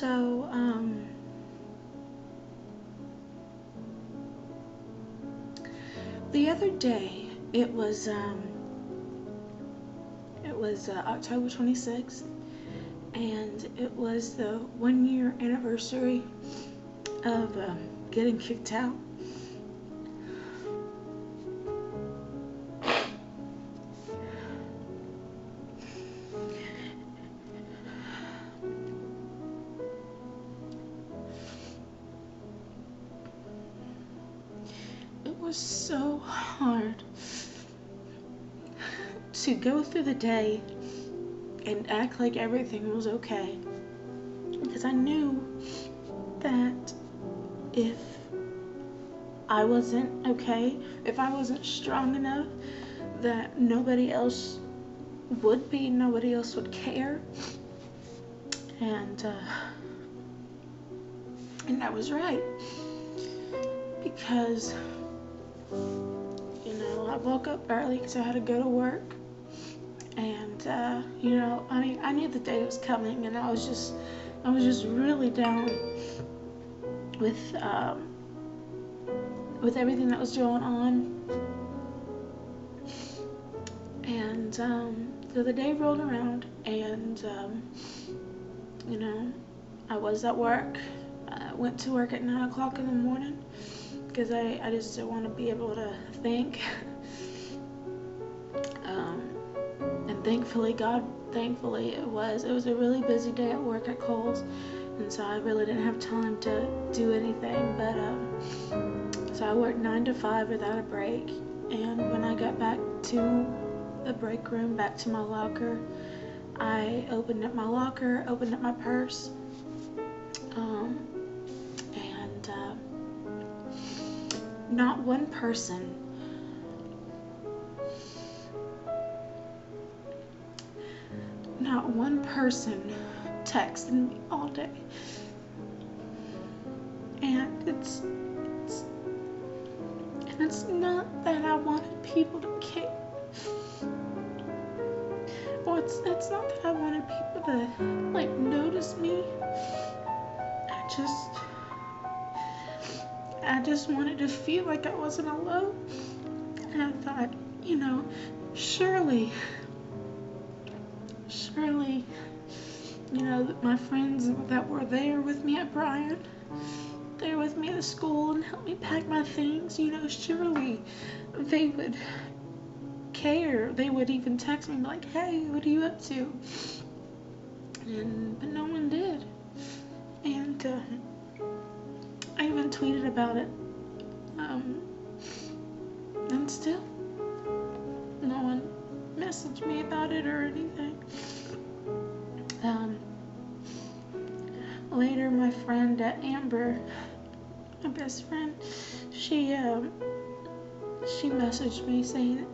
So, the other day, it was October 26th, and it was the 1 year anniversary of getting kicked out. It was so hard to go through the day and act like everything was okay, because I knew that if I wasn't okay, if I wasn't strong enough, that nobody else would be, nobody else would care. And and I was right, because I woke up early because I had to go to work, and I knew the day was coming, and I was just really down with everything that was going on. And so the day rolled around, and I was at work. I went to work at 9 o'clock in the morning because I just want to be able to think. And thankfully it was a really busy day at work at Kohl's, and so I really didn't have time to do anything. But so I worked 9 to 5 without a break, and when I got back to the break room, back to my locker, I opened up my locker, opened up my purse, and not one person texted me all day. And it's not that I wanted people to care, or it's not that I wanted people to notice me. I just wanted to feel like I wasn't alone. And I thought, surely, that my friends that were there with me at Bryan, they were with me at school and helped me pack my things, surely they would care. They would even text me like, hey, what are you up to? But no one did. And I even tweeted about it. And still, no one messaged me about it or anything. Later, my friend Amber, my best friend, she messaged me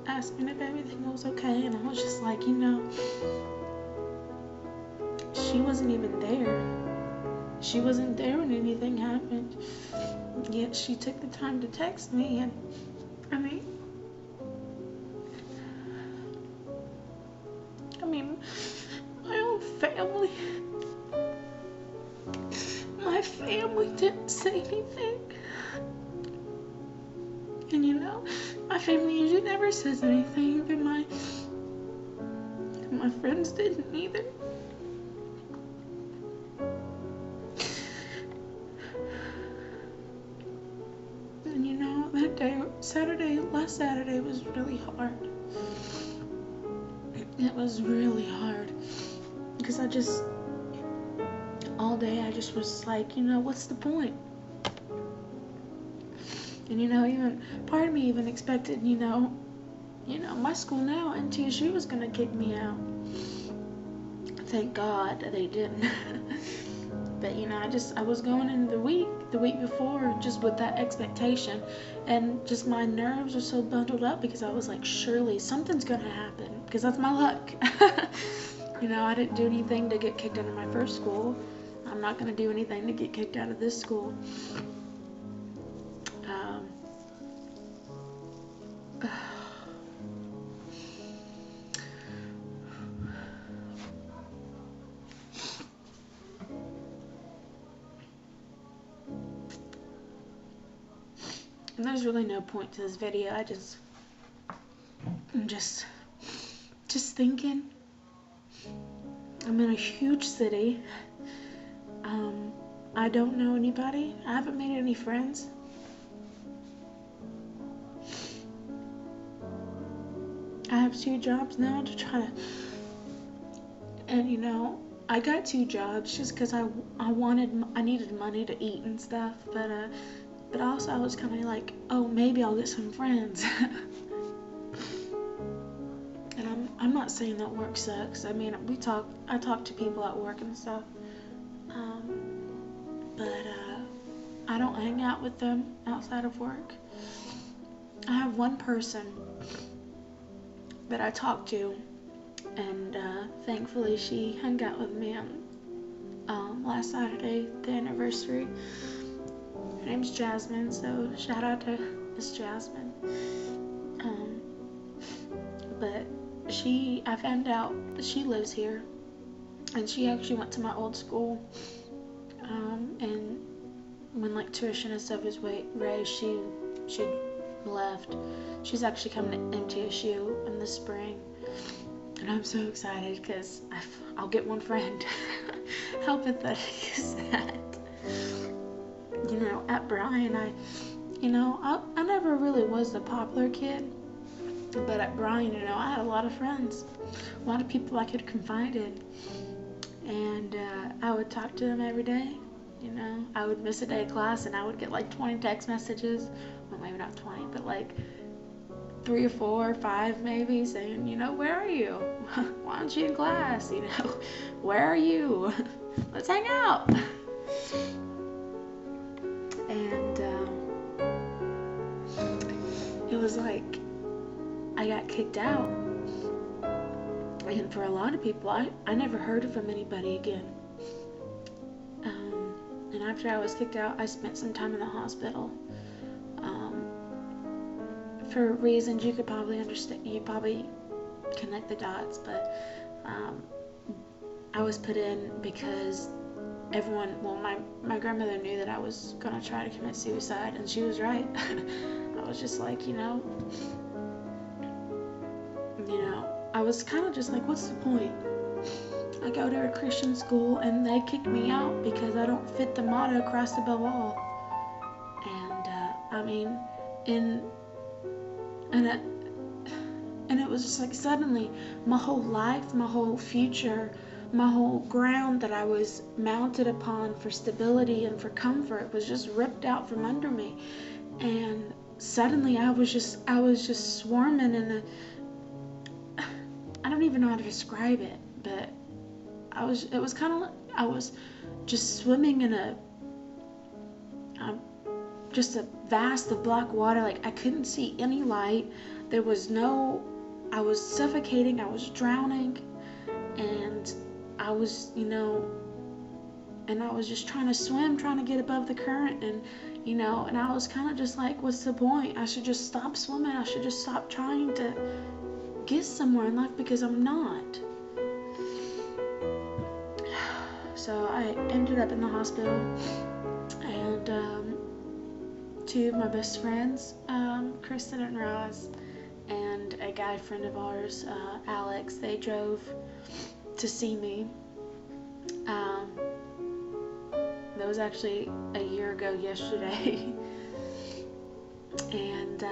asking if everything was okay, and I was just like, she wasn't even there. She wasn't there when anything happened, yet she took the time to text me. And my family didn't say anything. And my family usually never says anything, but my friends didn't either. And that day, last Saturday was really hard. It was really hard because all day I just was like, what's the point? And even part of me even expected, my school now, NTSU, was gonna kick me out. Thank God they didn't. But I was going in the week before just with that expectation, and just my nerves were so bundled up because I was like, surely something's gonna happen, because that's my luck. I didn't do anything to get kicked out of my first school. I'm not gonna do anything to get kicked out of this school. And there's really no point to this video. I'm just thinking. I'm in a huge city. I don't know anybody. I haven't made any friends. I have 2 jobs now to try to, and you know, I got 2 jobs just because I needed money to eat and stuff, but also I was kind of like, oh, maybe I'll get some friends. And I'm not saying that work sucks. I mean, I talk to people at work and stuff, but I don't hang out with them outside of work. I have one person that I talk to, and thankfully she hung out with me on last Saturday, the anniversary. Her name's Jasmine, so shout out to Miss Jasmine. But I found out that she lives here, and she actually went to my old school, and when like tuition and stuff was raised, she left. She's actually coming to MTSU in the spring, and I'm so excited because I'll get one friend. How pathetic is that? You know, at Bryan, I never really was the popular kid, but at Bryan, you know, I had a lot of friends, a lot of people I could confide in, and I would talk to them every day. You know, I would miss a day of class and I would get like 20 text messages, well, maybe not 20, but like 3 or 4 or 5 maybe, saying, you know, where are you? Why aren't you in class? You know, where are you? Let's hang out. And it was like I got kicked out, and for a lot of people, I never heard from anybody again. And after I was kicked out, I spent some time in the hospital. For reasons you could probably understand, you probably connect the dots, but I was put in because my grandmother knew that I was gonna try to commit suicide, and she was right. I was just like, you know, I was kind of just like, what's the point? I go to a Christian school and they kick me out because I don't fit the motto, Christ above all. And I mean, and it was just like suddenly my whole life, my whole future, my whole ground that I was mounted upon for stability and for comfort was just ripped out from under me. And suddenly I was just swarming in I don't even know how to describe it, but it was kind of like I was just swimming in just a vast of black water. Like I couldn't see any light. There was I was suffocating, I was drowning, and I was, and I was just trying to swim, trying to get above the current, and and I was kind of just like, what's the point? I should just stop swimming. I should just stop trying to get somewhere in life because I'm not. So I ended up in the hospital, and 2 of my best friends, Kristen and Roz, and a guy friend of ours, Alex, they drove to see me. That was actually a year ago yesterday. And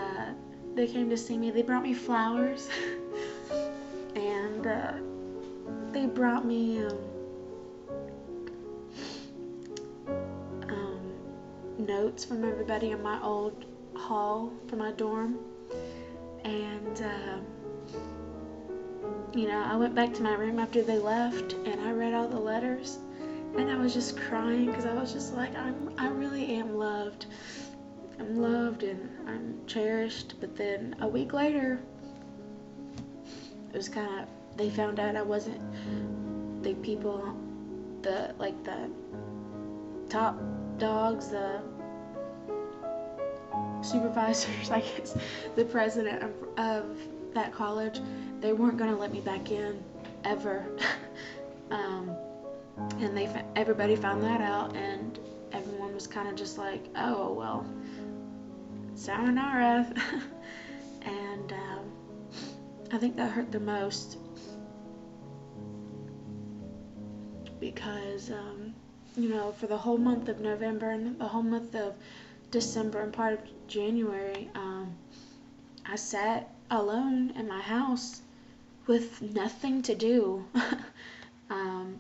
they came to see me. They brought me flowers, and they brought me notes from everybody in my old hall for my dorm. And I went back to my room after they left, and I read all the letters, and I was just crying because I was just like, I really am loved. I'm loved and I'm cherished. But then a week later, it was kind of, they found out I wasn't the people, the top dogs, the supervisors, I guess, the president of that college. They weren't going to let me back in ever. And everybody found that out, and everyone was kind of just like, oh well, sayonara. And I think that hurt the most because, for the whole month of November and the whole month of December and part of January, I sat alone in my house with nothing to do. um,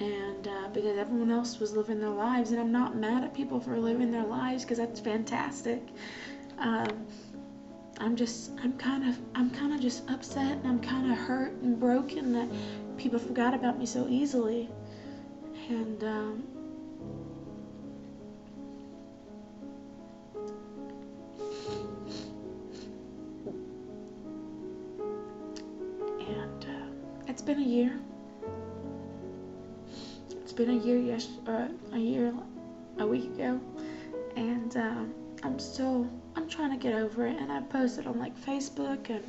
and because everyone else was living their lives, and I'm not mad at people for living their lives because that's fantastic. Um, I'm kind of just upset, and I'm kind of hurt and broken that people forgot about me so easily. And it's been a year. It's been a year. A week ago, and I'm trying to get over it. And I posted on like Facebook and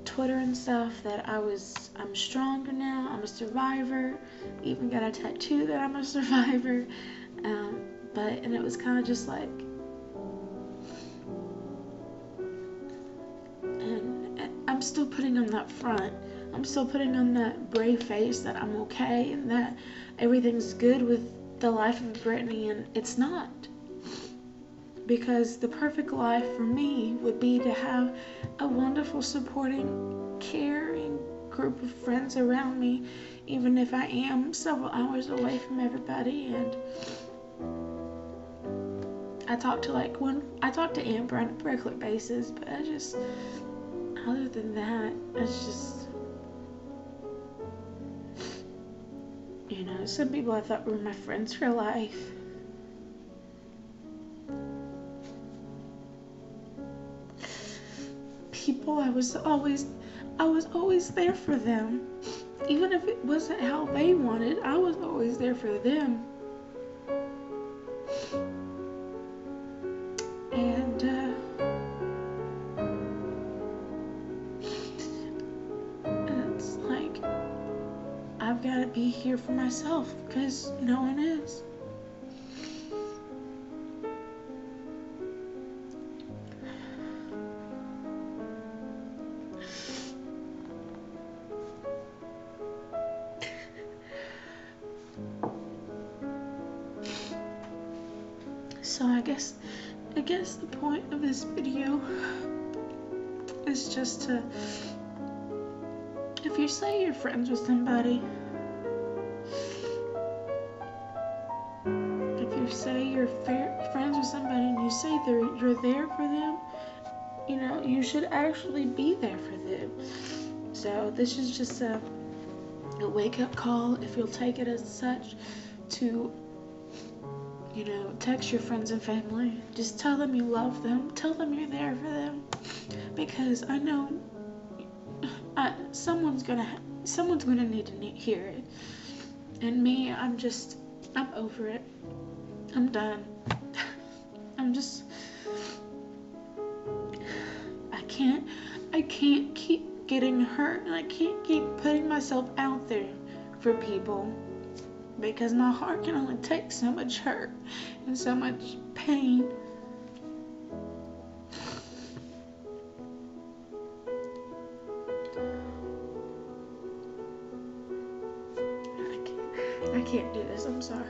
Twitter and stuff that I'm stronger now. I'm a survivor. Even got a tattoo that I'm a survivor. And it was kind of just like, and I'm still putting on that front. I'm still putting on that brave face that I'm okay and that everything's good with the life of Brittany, and it's not. Because the perfect life for me would be to have a wonderful, supporting, caring group of friends around me, even if I am several hours away from everybody. And I talk to Amber on a regular basis, but other than that, it's just, some people I thought were my friends for life. People I was always there for them. Even if it wasn't how they wanted, I was always there for them. And it's like, I've got to be here for myself because no one is. So I guess the point of this video is just to, if you say you're friends with somebody, friends with somebody and you say you're there for them, you should actually be there for them. So this is just a wake-up call, if you'll take it as such, to text your friends and family. Just tell them you love them. Tell them you're there for them. Because I know someone's gonna need to hear it. And me, I'm over it. I'm done. I can't keep getting hurt, and I can't keep putting myself out there for people. Because my heart can only take so much hurt and so much pain. I can't do this, I'm sorry.